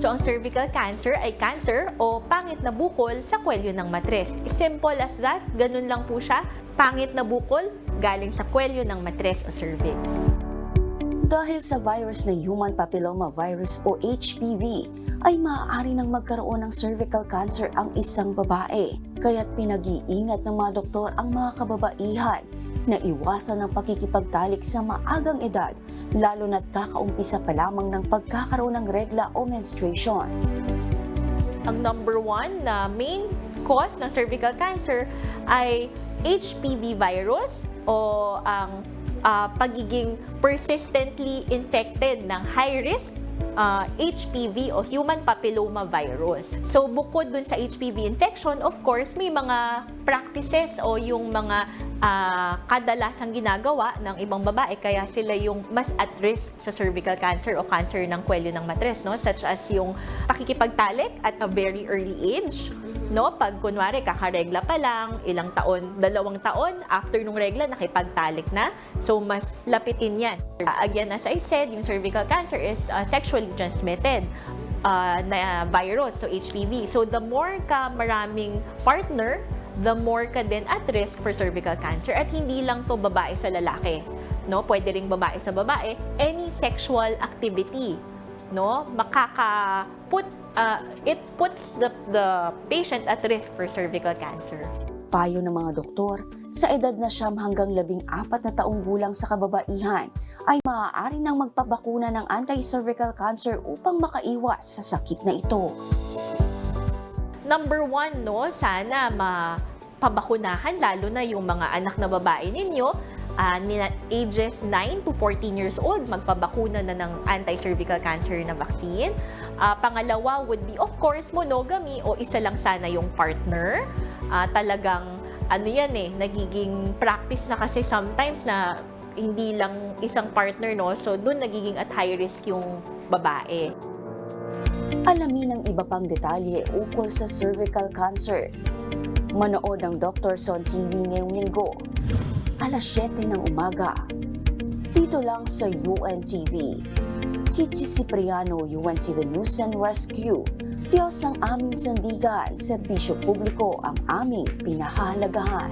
So ang cervical cancer ay cancer o pangit na bukol sa kwelyo ng matres. Simple as that, ganun lang po siya. Pangit na bukol galing sa kwelyo ng matres o cervix. Dahil sa virus na human papilloma virus o HPV, ay maaari nang magkaroon ng cervical cancer ang isang babae. Kaya't pinag-iingat ng mga doktor ang mga kababaihan na iwasan ang pakikipagtalik sa maagang edad, lalo na't kakaumpisa pa lamang ng pagkakaroon ng regla o menstruation. Ang number one na main cause ng cervical cancer ay HPV virus o ang pagiging persistently infected ng high-risk HPV o human papilloma virus. So bukod dun sa HPV infection, of course, may mga practices o yung mga kadalasang ginagawa ng ibang babae kaya sila yung mas at risk sa cervical cancer o cancer ng kwelyo ng matres, no? Such as yung pakikipagtalik at a very early age, no? Pag kunwari kakaregla pa lang, ilang taon, 2 taon after nung regla nakipagtalik na, so mas lapitin yan. Again, as I said, yung cervical cancer is sexually transmitted na virus, so HPV. So the more ka maraming partner, the more ka din at risk for cervical cancer. At hindi lang to babae sa lalaki, no? Pwede ring babae sa babae, any sexual activity, no? It puts the patient at risk for cervical cancer. Payo ng mga doktor, sa edad na 9 hanggang 14 na taong gulang sa kababaihan, ay maaari nang magpabakuna ng anti-cervical cancer upang makaiwas sa sakit na ito. Number one, no, sana mapabakunahan, lalo na yung mga anak na babae ninyo, ages 9 to 14 years old, magpabakuna na ng anti-cervical cancer na vaccine. Pangalawa would be, of course, monogamy o isa lang sana yung partner. Talagang, nagiging practice na kasi sometimes na hindi lang isang partner, no? So, dun nagiging at high risk yung babae. Alamin ang iba pang detalye ukol sa cervical cancer. Manood ng Doctors on TV ngayong linggo, alas 7 ng umaga. Dito lang sa UNTV. Kitsi Cipriano, UNTV News and Rescue. Diyos ang aming sandigan, serbisyo publiko ang aming pinahahalagahan.